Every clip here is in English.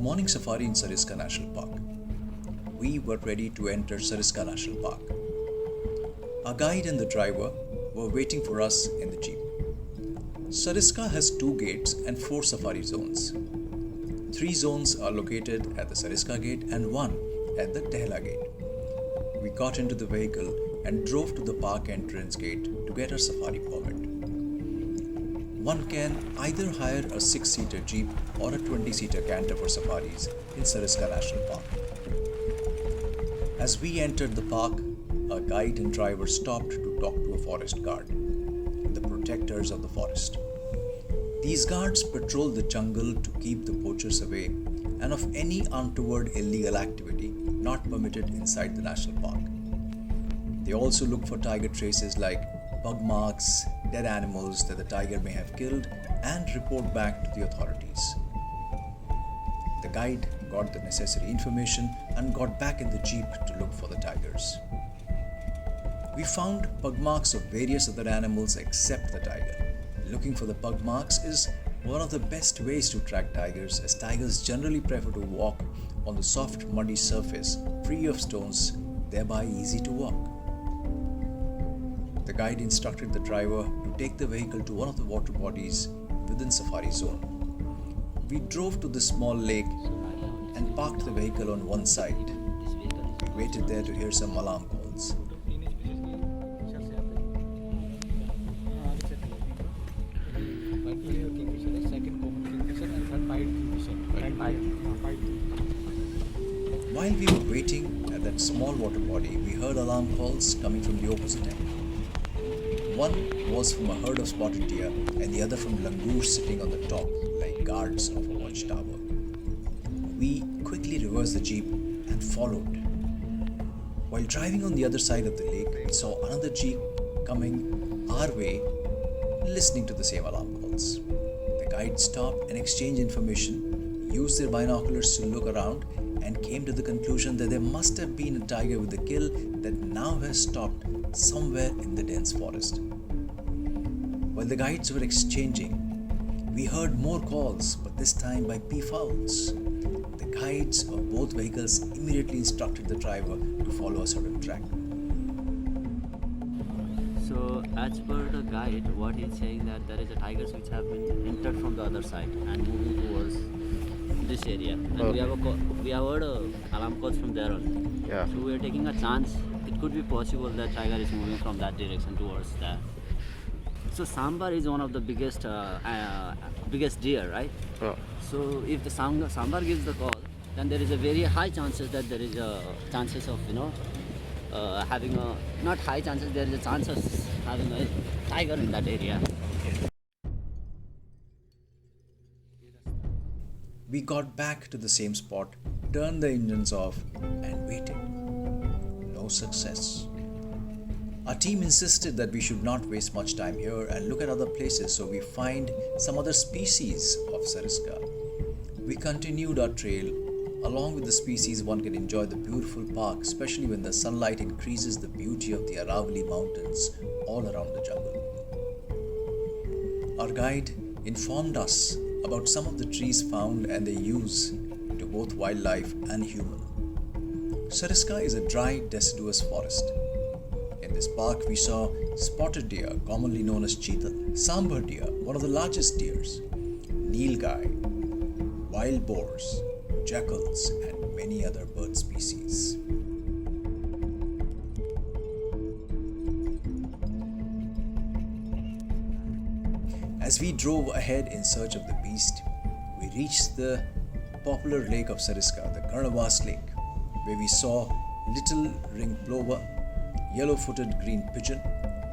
morning safari in Sariska National Park. We were ready to enter Sariska National Park. Our guide and the driver were waiting for us in the jeep. Sariska has 2 gates and 4 safari zones. 3 zones are located at the Sariska Gate and 1 at the Telha Gate. We got into the vehicle and drove to the park entrance gate to get our safari permit. One can either hire a 6-seater jeep or a 20-seater canter for safaris in Sariska National Park. As we entered the park, our guide and driver stopped to talk to a forest guard, the protectors of the forest. These guards patrol the jungle to keep the poachers away and of any untoward illegal activity not permitted inside the national park. They also look for tiger traces like pug marks, dead animals that the tiger may have killed, and report back to the authorities. The guide got the necessary information and got back in the jeep to look for the tigers. We found pug marks of various other animals except the tiger. Looking for the pug marks is one of the best ways to track tigers, as tigers generally prefer to walk on the soft muddy surface free of stones, thereby easy to walk. The guide instructed the driver to take the vehicle to one of the water bodies within Safari Zone. We drove to the small lake and parked the vehicle on one side. We waited there to hear some alarm calls. While we were waiting at that small water body, we heard alarm calls coming from the opposite end. One was from a herd of spotted deer and the other from langurs sitting on the top like guards of a watchtower. We quickly reversed the jeep and followed. While driving on the other side of the lake, we saw another jeep coming our way, listening to the same alarm calls. The guide stopped and exchanged information, used their binoculars to look around, and came to the conclusion that there must have been a tiger with a kill that now has stopped somewhere in the dense forest. While the guides were exchanging, we heard more calls, but this time by peafowls. The guides of both vehicles immediately instructed the driver to follow a certain track. So, as per the guide, what he's saying that there is a tigers which have been entered from the other side and moving towards this area. And we have heard alarm calls from there on. Yeah. So we are taking a chance. It could be possible that tiger is moving from that direction towards that. So sambar is one of the biggest deer, right? Yeah. So if the sambar gives the call, then there is a very high chances that there is a chances of having a not high chances. There is a chance of having a tiger in that area. We got back to the same spot, turned the engines off, and waited. No success. Our team insisted that we should not waste much time here and look at other places so we find some other species of Sariska. We continued our trail. Along with the species, one can enjoy the beautiful park, especially when the sunlight increases the beauty of the Aravalli mountains all around the jungle. Our guide informed us about some of the trees found and their use to both wildlife and human. Sariska is a dry, deciduous forest. In this park, we saw spotted deer, commonly known as cheetal, sambar deer, one of the largest deers, nilgai, wild boars, jackals, and many other bird species. As we drove ahead in search of the beast, we reached the popular lake of Sariska, the Karnavas Lake, where we saw little ringed plover, yellow-footed green pigeon,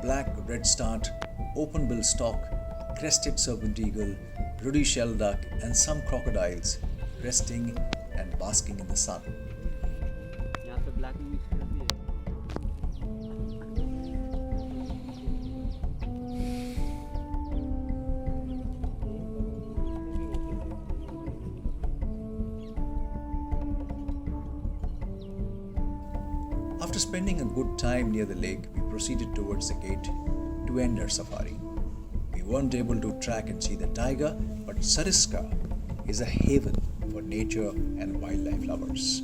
black redstart, open-billed stork, crested serpent eagle, ruddy shell duck, and some crocodiles resting and basking in the sun. After spending a good time near the lake, we proceeded towards the gate to end our safari. We weren't able to track and see the tiger, but Sariska is a haven for nature and wildlife lovers.